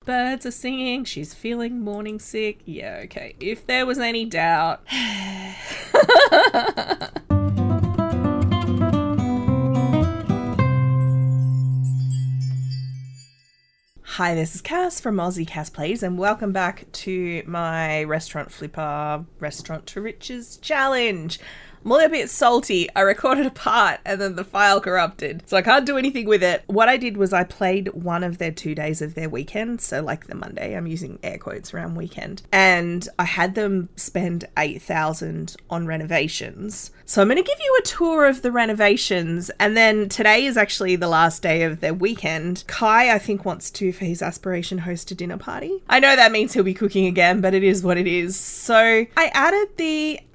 Birds are singing. She's feeling morning sick. Yeah, okay. If there was any doubt. Hi, this is Cass from Aussie Cass Plays, and welcome back to my Restaurant Flipper Restaurant to Riches challenge. I'm a little bit salty. I recorded a part and then the file corrupted, so I can't do anything with it. What I did was I played one of their 2 days of their weekend, so like the Monday, I'm using air quotes around weekend, and I had them spend $8,000 on renovations. So I'm going to give you a tour of the renovations, and then today is actually the last day of their weekend. Kai, I think, wants to, for his aspiration, host a dinner party. I know that means he'll be cooking again, but it is what it is. So I added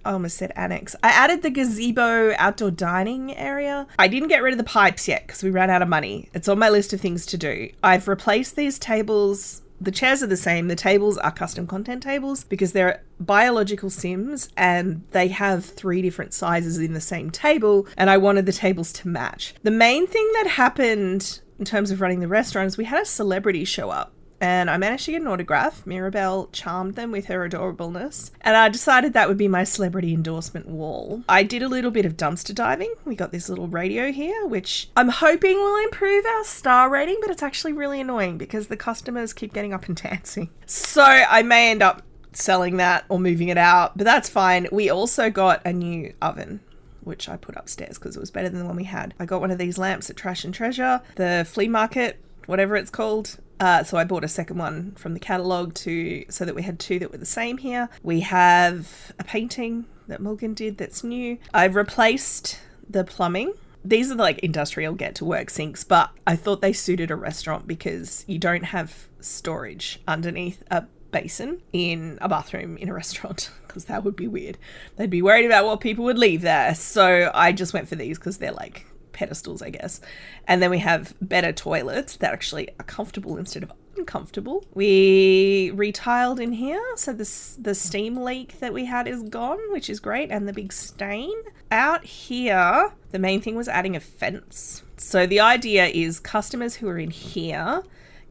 I almost said annex. I added the gazebo outdoor dining area. I didn't get rid of the pipes yet because we ran out of money. It's on my list of things to do. I've replaced these tables. The chairs are the same. The tables are custom content tables because they're biological Sims and they have 3 different sizes in the same table, and I wanted the tables to match. The main thing that happened in terms of running the restaurant is we had a celebrity show up. And I managed to get an autograph. Mirabelle charmed them with her adorableness. And I decided that would be my celebrity endorsement wall. I did a little bit of dumpster diving. We got this little radio here, which I'm hoping will improve our star rating, but it's actually really annoying because the customers keep getting up and dancing. So I may end up selling that or moving it out, but that's fine. We also got a new oven, which I put upstairs because it was better than the one we had. I got one of these lamps at Trash and Treasure, the flea market, whatever it's called. So I bought a second one from the catalogue so that we had 2 that were the same here. We have a painting that Morgan did that's new. I've replaced the plumbing. These are like industrial get-to-work sinks, but I thought they suited a restaurant because you don't have storage underneath a basin in a bathroom in a restaurant because that would be weird. They'd be worried about what people would leave there. So I just went for these because they're like pedestals, I guess. And then we have better toilets that actually are comfortable instead of uncomfortable. We retiled in here, so the steam leak that we had is gone, which is great, and the big stain. Out here, the main thing was adding a fence. So the idea is customers who are in here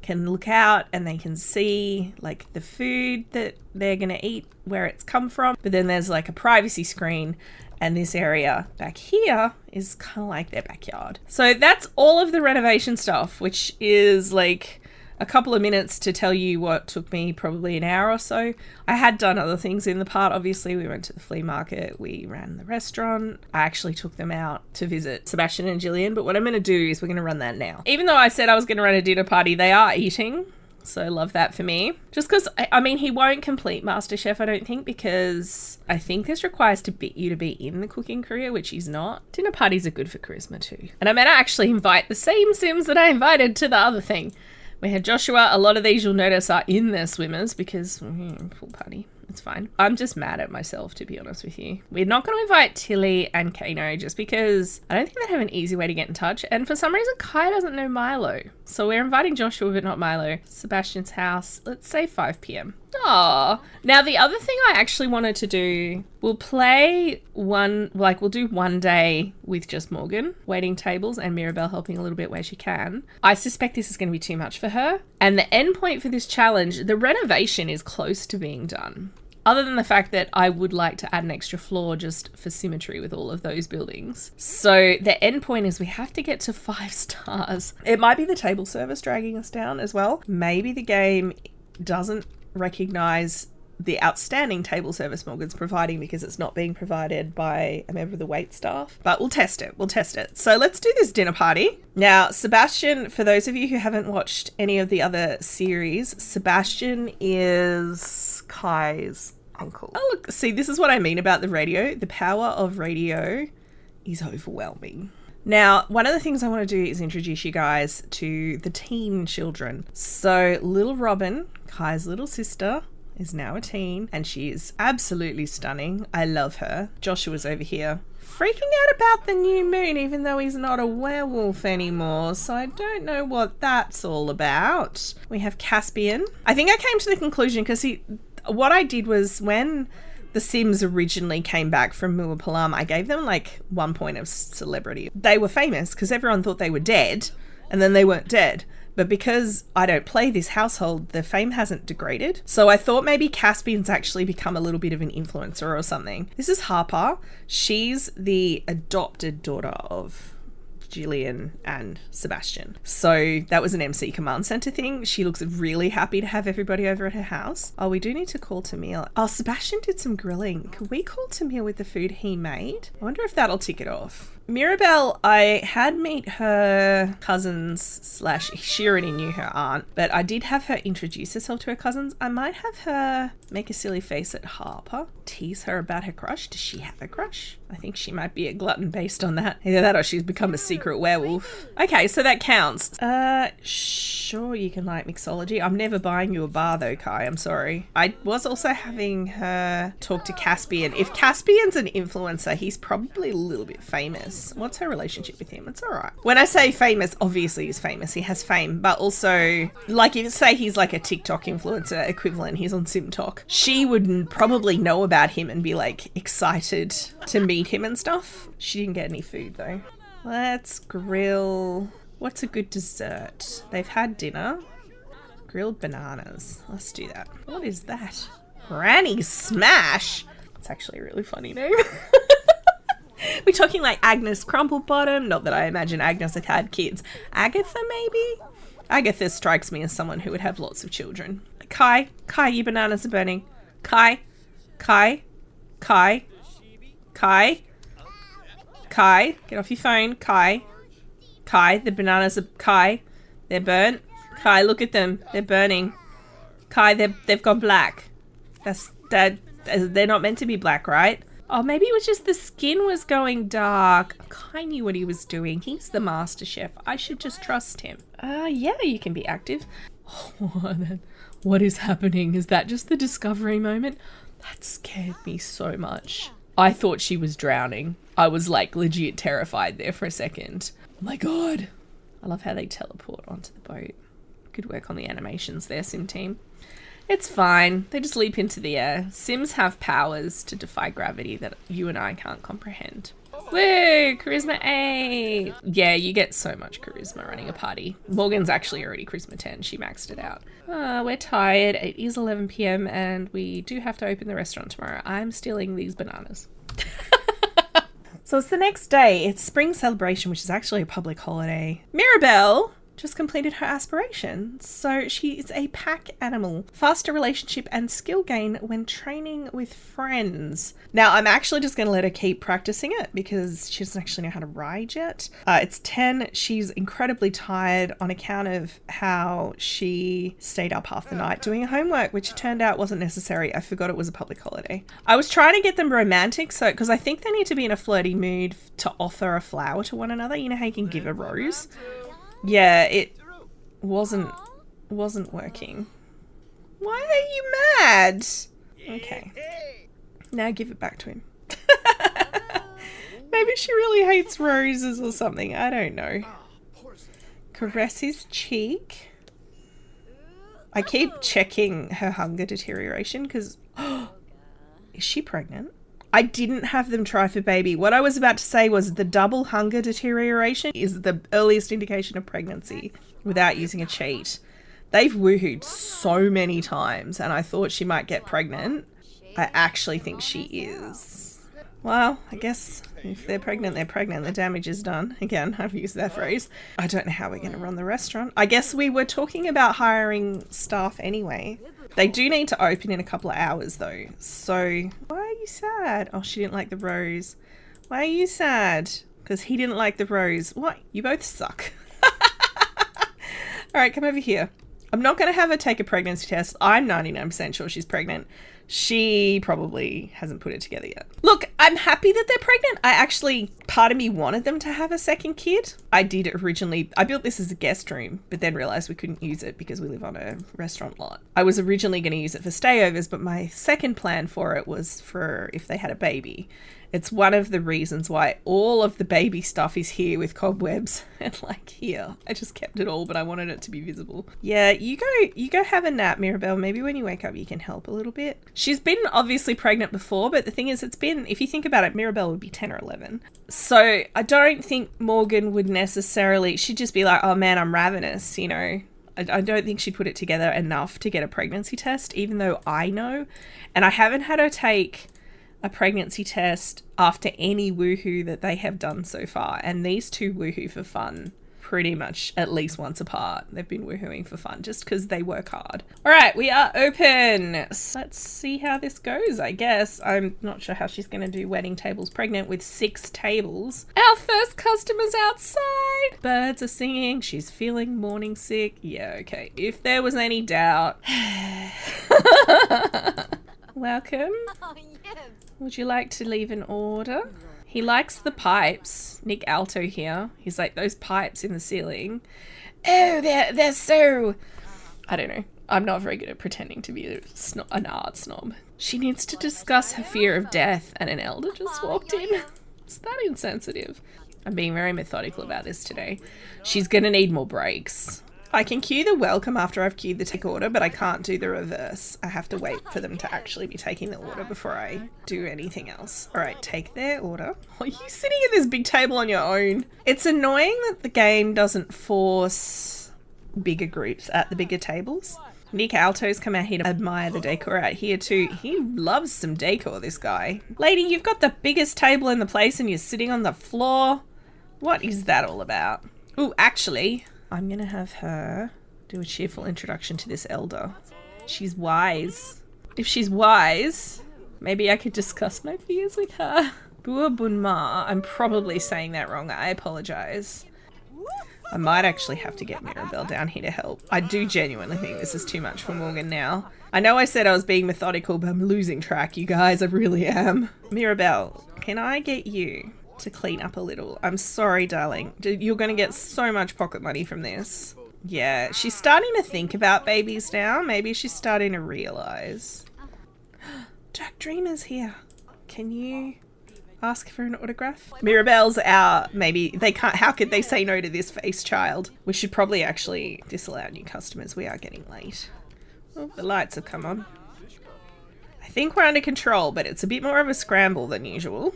can look out and they can see like the food that they're going to eat, where it's come from. But then there's like a privacy screen, and this area back here is kind of like their backyard. So that's all of the renovation stuff, which is like a couple of minutes to tell you what took me probably an hour or so. I had done other things in the part. Obviously, we went to the flea market. We ran the restaurant. I actually took them out to visit Sebastian and Jillian. But what I'm going to do is we're going to run that now. Even though I said I was going to run a dinner party, they are eating. So love that for me. Just because, I mean, he won't complete MasterChef, I don't think, because I think this requires you to be in the cooking career, which he's not. Dinner parties are good for charisma too. And I'm going to actually invite the same Sims that I invited to the other thing. We had Joshua. A lot of these you'll notice are in their swimmers because full party. It's fine. I'm just mad at myself, to be honest with you. We're not going to invite Tilly and Kano just because I don't think they have an easy way to get in touch. And for some reason, Kai doesn't know Milo. So we're inviting Joshua, but not Milo. Sebastian's house. Let's say 5 p.m. Aww. Now, the other thing I actually wanted to do, we'll do one day with just Morgan, waiting tables, and Mirabelle helping a little bit where she can. I suspect this is going to be too much for her. And the end point for this challenge, the renovation is close to being done. Other than the fact that I would like to add an extra floor just for symmetry with all of those buildings. So the end point is we have to get to 5 stars. It might be the table service dragging us down as well. Maybe the game doesn't recognize the outstanding table service Morgan's providing because it's not being provided by a member of the wait staff. But we'll test it. So let's do this dinner party. Now, Sebastian, for those of you who haven't watched any of the other series, Sebastian is Kai's uncle. Oh, look, see, this is what I mean about the radio. The power of radio is overwhelming. Now, one of the things I want to do is introduce you guys to the teen children. So little Robin, Kai's little sister, is now a teen and she is absolutely stunning. I love her. Joshua's over here freaking out about the new moon, even though he's not a werewolf anymore. So I don't know what that's all about. We have Caspian. I think I came to the conclusion because what I did was when the Sims originally came back from Mua Palam, I gave them like 1 point of celebrity. They were famous because everyone thought they were dead and then they weren't dead. But because I don't play this household, the fame hasn't degraded. So I thought maybe Caspian's actually become a little bit of an influencer or something. This is Harper. She's the adopted daughter of Gillian and Sebastian. So that was an MC Command Center thing. She looks really happy to have everybody over at her house. Oh, we do need to call Tamil. Oh, Sebastian did some grilling. Could we call Tamil with the food he made? I wonder if that'll tick it off. Mirabelle, I had meet her cousins / she already knew her aunt, but I did have her introduce herself to her cousins. I might have her make a silly face at Harper, tease her about her crush. Does she have a crush? I think she might be a glutton based on that. Either that or she's become a secret werewolf. Okay, so that counts. Sure, you can like mixology. I'm never buying you a bar though, Kai. I'm sorry. I was also having her talk to Caspian. If Caspian's an influencer, he's probably a little bit famous. What's her relationship with him? It's all right. When I say famous, obviously he's famous. He has fame, but also, like, if say he's like a TikTok influencer equivalent, he's on SimTok, she would probably know about him and be like excited to meet him and stuff. She didn't get any food though. Let's grill. What's a good dessert? They've had dinner. Grilled bananas. Let's do that. What is that? Granny Smash. It's actually a really funny name. We're talking like Agnes Crumplebottom. Not that I imagine Agnes had had kids. Agatha, maybe? Agatha strikes me as someone who would have lots of children. Kai, your bananas are burning. Kai, get off your phone. Kai, the bananas are, they're burnt. Kai, look at them. They're burning. Kai, they've gone black. They're not meant to be black, right? Oh, maybe it was just the skin was going dark. Kai knew what he was doing. He's the master chef. I should just trust him. Yeah, you can be active. What is happening? Is that just the discovery moment? That scared me so much. I thought she was drowning. I was like legit terrified there for a second. Oh my God. I love how they teleport onto the boat. Good work on the animations there, Sim team. It's fine. They just leap into the air. Sims have powers to defy gravity that you and I can't comprehend. Woo! Charisma 8! Yeah, you get so much charisma running a party. Morgan's actually already charisma 10. She maxed it out. We're tired. It is 11 p.m. and we do have to open the restaurant tomorrow. I'm stealing these bananas. So it's the next day. It's spring celebration, which is actually a public holiday. Mirabelle just completed her aspiration. So she is a pack animal. Faster relationship and skill gain when training with friends. Now, I'm actually just going to let her keep practicing it because she doesn't actually know how to ride yet. It's 10. She's incredibly tired on account of how she stayed up half the night doing homework, which it turned out wasn't necessary. I forgot it was a public holiday. I was trying to get them romantic, so because I think they need to be in a flirty mood to offer a flower to one another. You know how you can give a rose? Yeah, it wasn't working. Why are you mad? Okay. Now give it back to him. Maybe she really hates roses or something. I don't know. Caress his cheek. I keep checking her hunger deterioration because... is she pregnant? I didn't have them try for baby. What I was about to say was the double hunger deterioration is the earliest indication of pregnancy without using a cheat. They've woohooed so many times and I thought she might get pregnant. I actually think she is. Well, I guess if they're pregnant, they're pregnant. The damage is done. Again, I've used that phrase. I don't know how we're going to run the restaurant. I guess we were talking about hiring staff anyway. They do need to open in a couple of hours though. So why are you sad? Oh, she didn't like the rose. Why are you sad? Because he didn't like the rose. What? You both suck. All right, come over here. I'm not going to have her take a pregnancy test. I'm 99% sure she's pregnant. She probably hasn't put it together yet. Look, I'm happy that they're pregnant. Part of me wanted them to have a second kid. I built this as a guest room, but then realized we couldn't use it because we live on a restaurant lot. I was originally going to use it for stayovers, but my second plan for it was for if they had a baby. It's one of the reasons why all of the baby stuff is here with cobwebs and like here. I just kept it all, but I wanted it to be visible. Yeah, you go have a nap, Mirabelle. Maybe when you wake up, you can help a little bit. She's been obviously pregnant before, but the thing is, if you think about it, Mirabelle would be 10 or 11. So I don't think Morgan would necessarily, she'd just be like, oh man, I'm ravenous, you know. I don't think she'd put it together enough to get a pregnancy test, even though I know. And I haven't had her take a pregnancy test after any woohoo that they have done so far. And these two woohoo for fun pretty much at least once apart. They've been woohooing for fun just because they work hard. All right, we are open. So let's see how this goes, I guess. I'm not sure how she's going to do wedding tables pregnant with 6 tables. Our first customer's outside. Birds are singing. She's feeling morning sick. Yeah, okay. If there was any doubt. Welcome. Oh, yes. Would you like to leave an order? He likes the pipes. Nick Alto here. He's like, those pipes in the ceiling. Oh, they're so... I don't know. I'm not very good at pretending to be an art snob. She needs to discuss her fear of death, and an elder just walked in. Is that insensitive? I'm being very methodical about this today. She's going to need more breaks. I can cue the welcome after I've cued the take order, but I can't do the reverse. I have to wait for them to actually be taking the order before I do anything else. All right, take their order. Are you sitting at this big table on your own? It's annoying that the game doesn't force bigger groups at the bigger tables. Nick Alto's come out here to admire the decor out here too. He loves some decor, this guy. Lady, you've got the biggest table in the place and you're sitting on the floor. What is that all about? Ooh, actually... I'm going to have her do a cheerful introduction to this elder. She's wise. If she's wise, maybe I could discuss my fears with her. Bua Bunma. I'm probably saying that wrong. I apologize. I might actually have to get Mirabelle down here to help. I do genuinely think this is too much for Morgan now. I know I said I was being methodical, but I'm losing track, you guys. I really am. Mirabelle, can I get you to clean up a little? I'm sorry, darling. You're going to get so much pocket money from this. Yeah, she's starting to think about babies now. Maybe she's starting to realise. Jack Dreamer's here. Can you ask for an autograph? Mirabelle's out. Maybe they can't. How could they say no to this face child? We should probably actually disallow new customers. We are getting late. Oh, the lights have come on. I think we're under control, but it's a bit more of a scramble than usual.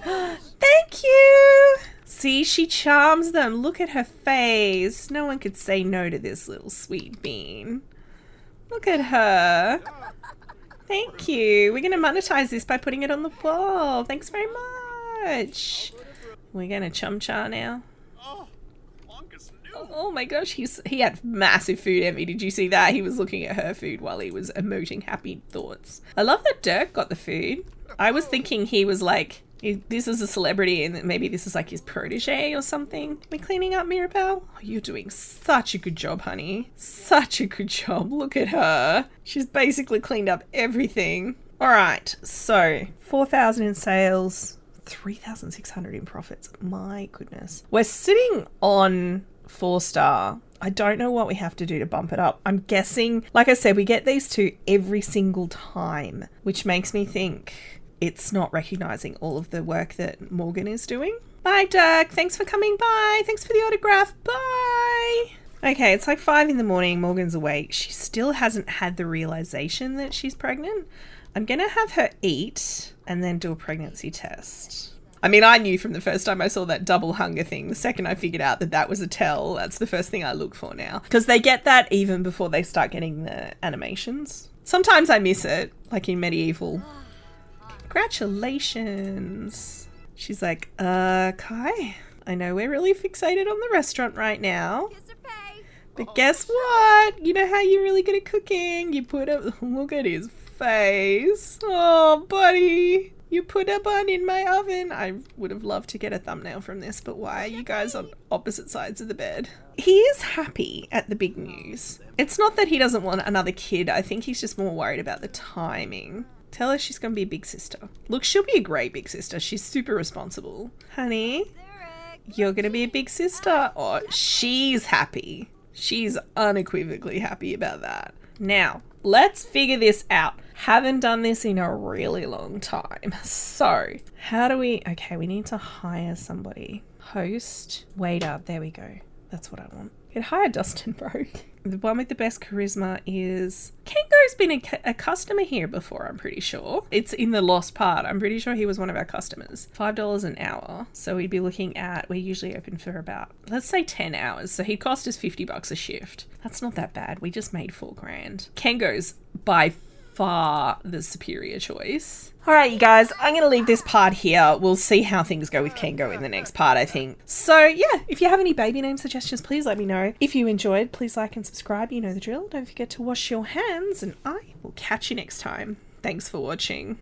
Thank you! See, she charms them. Look at her face. No one could say no to this little sweet bean. Look at her. Thank you. We're going to monetize this by putting it on the wall. Thanks very much. We're going to chum-cha now. Oh my gosh, he had massive food envy. Did you see that? He was looking at her food while he was emoting happy thoughts. I love that Dirk got the food. I was thinking he was like... this is a celebrity and maybe this is like his protege or something. Are we cleaning up, Mirabelle? Oh, you're doing such a good job, honey. Such a good job. Look at her. She's basically cleaned up everything. All right, so 4,000 in sales, 3,600 in profits. My goodness. We're sitting on 4-star. I don't know what we have to do to bump it up. I'm guessing, like I said, we get these two every single time, which makes me think it's not recognizing all of the work that Morgan is doing. Bye, Dirk. Thanks for coming by. Thanks for the autograph. Bye. Okay, it's like 5 in the morning. Morgan's awake. She still hasn't had the realization that she's pregnant. I'm going to have her eat and then do a pregnancy test. I mean, I knew from the first time I saw that double hunger thing. The second I figured out that that was a tell, that's the first thing I look for now. Because they get that even before they start getting the animations. Sometimes I miss it, like in Medieval. Congratulations. She's like, Kai, I know we're really fixated on the restaurant right now. But guess what? You know how you're really good at cooking? You put a... Look at his face. Oh, buddy. You put a bun in my oven. I would have loved to get a thumbnail from this, but why are you guys on opposite sides of the bed? He is happy at the big news. It's not that he doesn't want another kid. I think he's just more worried about the timing. Tell her she's going to be a big sister. Look, she'll be a great big sister. She's super responsible. Honey, you're going to be a big sister. Oh, she's happy. She's unequivocally happy about that. Now, let's figure this out. Haven't done this in a really long time. So, how do we... Okay, we need to hire somebody. Host, waiter. There we go. That's what I want. Could hire Dustin Broke. The one with the best charisma is... Can go Kengo's been a customer here before, I'm pretty sure. It's in the lost part. I'm pretty sure he was one of our customers. $5 an hour. So we'd be looking at, we're usually open for about, let's say 10 hours. So he'd cost us $50 a shift. That's not that bad. We just made $4,000. Kengo's by far the superior choice. All right, you guys, I'm going to leave this part here. We'll see how things go with Kengo in the next part, I think. So, yeah, if you have any baby name suggestions, please let me know. If you enjoyed, please like and subscribe. You know the drill. Don't forget to wash your hands, and I will catch you next time. Thanks for watching.